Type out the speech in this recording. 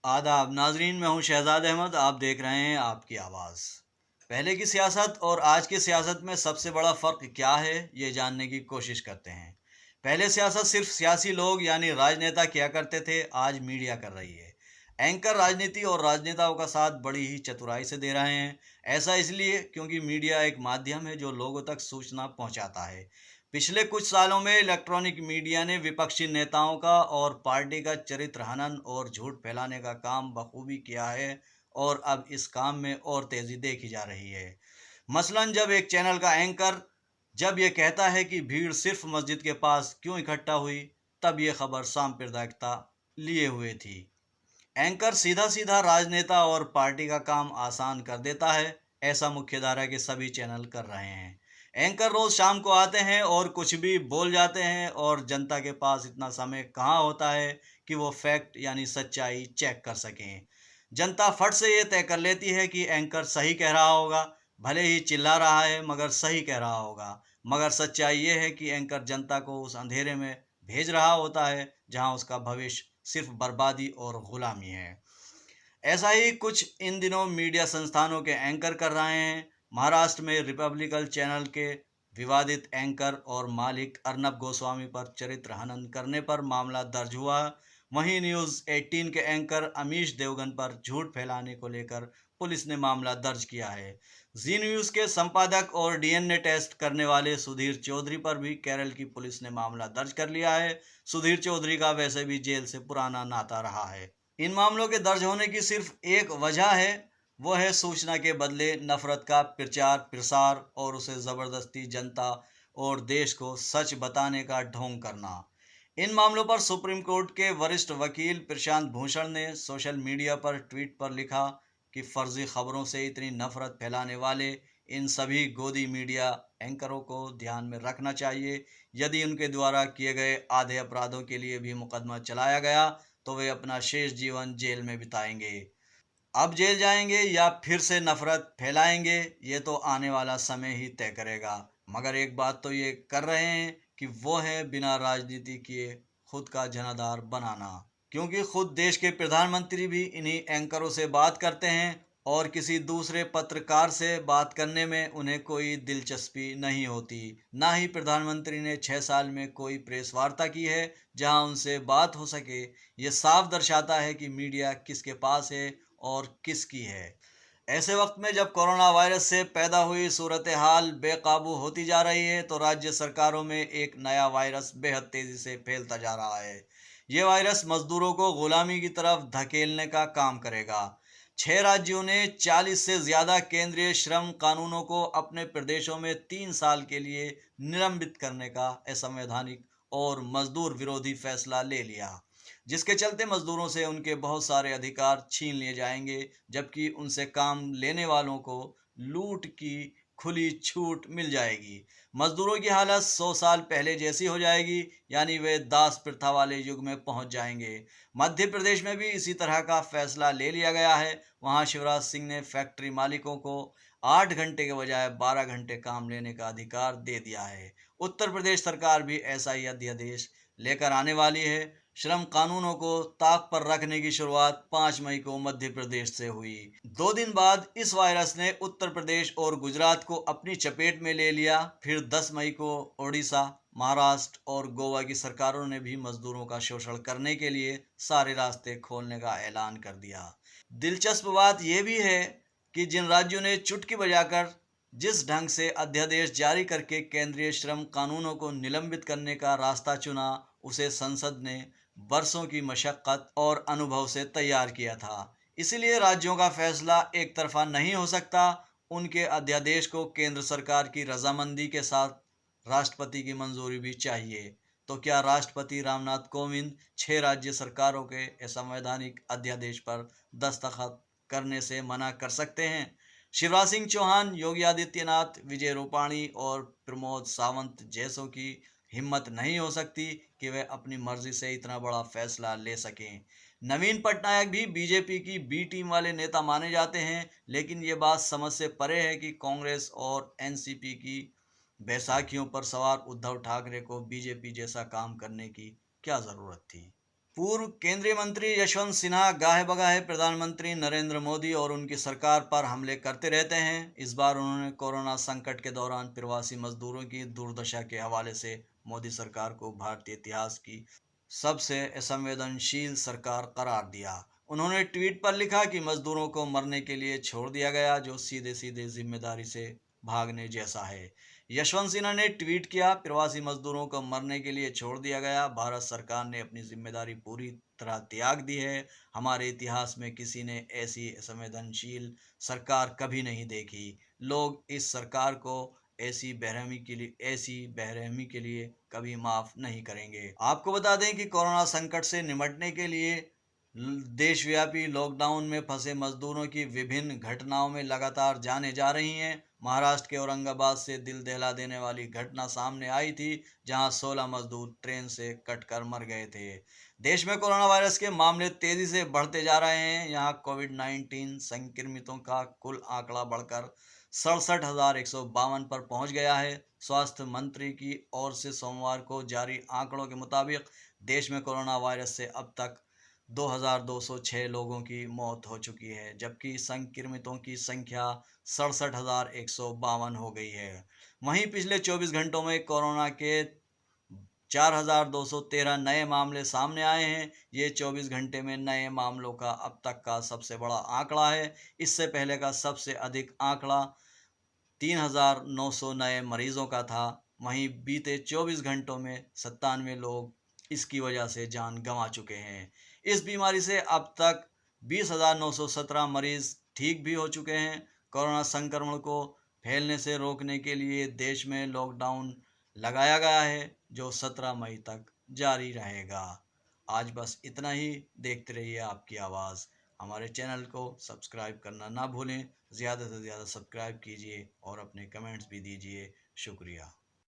आदाब नाजरीन, मैं हूं शहजाद अहमद। आप देख रहे हैं आपकी आवाज़। पहले की सियासत और आज की सियासत में सबसे बड़ा फ़र्क क्या है, ये जानने की कोशिश करते हैं। पहले सियासत सिर्फ सियासी लोग यानी राजनेता किया करते थे, आज मीडिया कर रही है। एंकर राजनीति और राजनेताओं का साथ बड़ी ही चतुराई से दे रहे हैं। ऐसा इसलिए क्योंकि मीडिया एक माध्यम है जो लोगों तक सूचना पहुंचाता है। पिछले कुछ सालों में इलेक्ट्रॉनिक मीडिया ने विपक्षी नेताओं का और पार्टी का चरित्र हनन और झूठ फैलाने का काम बखूबी किया है, और अब इस काम में और तेजी देखी जा रही है। मसलन जब एक चैनल का एंकर जब ये कहता है कि भीड़ सिर्फ मस्जिद के पास क्यों इकट्ठा हुई, तब ये खबर सांप्रदायिकता लिए हुए थी। एंकर सीधा सीधा राजनेता और पार्टी का काम आसान कर देता है। ऐसा मुख्यधारा के सभी चैनल कर रहे हैं। एंकर रोज शाम को आते हैं और कुछ भी बोल जाते हैं, और जनता के पास इतना समय कहाँ होता है कि वो फैक्ट यानी सच्चाई चेक कर सकें। जनता फट से ये तय कर लेती है कि एंकर सही कह रहा होगा, भले ही चिल्ला रहा है मगर सही कह रहा होगा। मगर सच्चाई ये है कि एंकर जनता को उस अंधेरे में भेज रहा होता है जहां उसका भविष्य सिर्फ बर्बादी और गुलामी है। ऐसा ही कुछ इन दिनों मीडिया संस्थानों के एंकर कर रहे हैं। महाराष्ट्र में रिपब्लिकन चैनल के विवादित एंकर और मालिक अर्नब गोस्वामी पर चरित्र हनन करने पर मामला दर्ज हुआ। वहीं न्यूज़ 18 के एंकर अमीश देवगन पर झूठ फैलाने को लेकर पुलिस ने मामला दर्ज किया है। जी न्यूज़ के संपादक और डीएनए टेस्ट करने वाले सुधीर चौधरी पर भी केरल की पुलिस ने मामला दर्ज कर लिया है। सुधीर चौधरी का वैसे भी जेल से पुराना नाता रहा है। इन मामलों के दर्ज होने की सिर्फ एक वजह है, वो है सूचना के बदले नफरत का प्रचार प्रसार और उसे ज़बरदस्ती जनता और देश को सच बताने का ढोंग करना। इन मामलों पर सुप्रीम कोर्ट के वरिष्ठ वकील प्रशांत भूषण ने सोशल मीडिया पर ट्वीट पर लिखा कि फर्जी खबरों से इतनी नफरत फैलाने वाले इन सभी गोदी मीडिया एंकरों को ध्यान में रखना चाहिए। यदि उनके द्वारा किए गए आधे अपराधों के लिए भी मुकदमा चलाया गया तो वे अपना शेष जीवन जेल में बिताएंगे। अब जेल जाएंगे या फिर से नफरत फैलाएंगे, ये तो आने वाला समय ही तय करेगा। मगर एक बात तो ये कर रहे हैं कि वो है बिना राजनीति किए खुद का जनाधार बनाना। क्योंकि खुद देश के प्रधानमंत्री भी इन्हीं एंकरों से बात करते हैं, और किसी दूसरे पत्रकार से बात करने में उन्हें कोई दिलचस्पी नहीं होती। ना ही प्रधानमंत्री ने 6 साल में कोई प्रेस वार्ता की है जहां उनसे बात हो सके। ये साफ दर्शाता है कि मीडिया किसके पास है और किसकी है। ऐसे वक्त में जब कोरोना वायरस से पैदा हुई सूरत हाल बेकाबू होती जा रही है, तो राज्य सरकारों में एक नया वायरस बेहद तेजी से फैलता जा रहा है। ये वायरस मजदूरों को गुलामी की तरफ धकेलने का काम करेगा। 6 राज्यों ने 40 से ज़्यादा केंद्रीय श्रम कानूनों को अपने प्रदेशों में 3 साल के लिए निलंबित करने का असंवैधानिक और मजदूर विरोधी फैसला ले लिया, जिसके चलते मजदूरों से उनके बहुत सारे अधिकार छीन लिए जाएंगे, जबकि उनसे काम लेने वालों को लूट की खुली छूट मिल जाएगी। मजदूरों की हालत 100 साल पहले जैसी हो जाएगी, यानी वे दास प्रथा वाले युग में पहुंच जाएंगे। मध्य प्रदेश में भी इसी तरह का फैसला ले लिया गया है। वहां शिवराज सिंह ने फैक्ट्री मालिकों को 8 घंटे के बजाय 12 घंटे काम लेने का अधिकार दे दिया है। उत्तर प्रदेश सरकार भी ऐसा ही अध्यादेश लेकर आने वाली है। श्रम कानूनों को ताक पर रखने की शुरुआत 5 मई को मध्य प्रदेश से हुई। 2 दिन बाद इस वायरस ने उत्तर प्रदेश और गुजरात को अपनी चपेट में ले लिया। फिर 10 मई को ओडिशा, महाराष्ट्र और गोवा की सरकारों ने भी मजदूरों का शोषण करने के लिए सारे रास्ते खोलने का ऐलान कर दिया। दिलचस्प बात यह भी है कि जिन राज्यों ने चुटकी बजाकर जिस ढंग से अध्यादेश जारी करके केंद्रीय श्रम कानूनों को निलंबित करने का रास्ता चुना, उसे संसद ने बरसों की मशक्कत और अनुभव से तैयार किया था। इसलिए राज्यों का फैसला एक तरफा नहीं हो सकता। उनके अध्यादेश को केंद्र सरकार की रजामंदी के साथ राष्ट्रपति की मंजूरी भी चाहिए। तो क्या राष्ट्रपति रामनाथ कोविंद 6 राज्य सरकारों के असंवैधानिक अध्यादेश पर दस्तखत करने से मना कर सकते हैं? शिवराज सिंह चौहान, योगी आदित्यनाथ, विजय रूपाणी और प्रमोद सावंत जैसों की हिम्मत नहीं हो सकती कि वे अपनी मर्जी से इतना बड़ा फैसला ले सकें। नवीन पटनायक भी बीजेपी की बी टीम वाले नेता माने जाते हैं, लेकिन ये बात समझ से परे है कि कांग्रेस और एनसीपी की बैसाखियों पर सवार उद्धव ठाकरे को बीजेपी जैसा काम करने की क्या ज़रूरत थी। पूर्व केंद्रीय मंत्री यशवंत सिन्हा गाहे बगाहे प्रधानमंत्री नरेंद्र मोदी और उनकी सरकार पर हमले करते रहते हैं। इस बार उन्होंने कोरोना संकट के दौरान प्रवासी मजदूरों की दुर्दशा के हवाले से मोदी सरकार को भारतीय इतिहास की सबसे असंवेदनशील सरकार करार दिया। उन्होंने ट्वीट पर लिखा कि मजदूरों को मरने के लिए छोड़ दिया गया, जो सीधे सीधे जिम्मेदारी से भागने जैसा है। यशवंत सिन्हा ने ट्वीट किया, प्रवासी मजदूरों को मरने के लिए छोड़ दिया गया। भारत सरकार ने अपनी जिम्मेदारी पूरी तरह त्याग दी है। हमारे इतिहास में किसी ने ऐसी संवेदनशील सरकार कभी नहीं देखी। लोग इस सरकार को ऐसी बेरहमी के लिए कभी माफ नहीं करेंगे। आपको बता दें कि कोरोना संकट से निपटने के लिए देशव्यापी लॉकडाउन में फंसे मजदूरों की विभिन्न घटनाओं में लगातार जानें जा रही हैं। महाराष्ट्र के औरंगाबाद से दिल दहला देने वाली घटना सामने आई थी, जहां 16 मजदूर ट्रेन से कटकर मर गए थे। देश में कोरोना वायरस के मामले तेजी से बढ़ते जा रहे हैं। यहां कोविड-19 संक्रमितों का कुल आंकड़ा बढ़कर 67,152 पर पहुंच गया है। स्वास्थ्य मंत्री की ओर से सोमवार को जारी आंकड़ों के मुताबिक देश में कोरोना वायरस से अब तक 2,206 लोगों की मौत हो चुकी है, जबकि संक्रमितों की संख्या 67,152 हो गई है। वहीं पिछले 24 घंटों में कोरोना के 4,213 नए मामले सामने आए हैं। ये 24 घंटे में नए मामलों का अब तक का सबसे बड़ा आंकड़ा है। इससे पहले का सबसे अधिक आंकड़ा 3,900 नए मरीजों का था। वहीं बीते 24 घंटों में 97 लोग इसकी वजह से जान गंवा चुके हैं। इस बीमारी से अब तक 20,917 मरीज ठीक भी हो चुके हैं। कोरोना संक्रमण को फैलने से रोकने के लिए देश में लॉकडाउन लगाया गया है, जो 17 मई तक जारी रहेगा। आज बस इतना ही। देखते रहिए आपकी आवाज़। हमारे चैनल को सब्सक्राइब करना ना भूलें। ज़्यादा से ज़्यादा सब्सक्राइब कीजिए और अपने कमेंट्स भी दीजिए। शुक्रिया।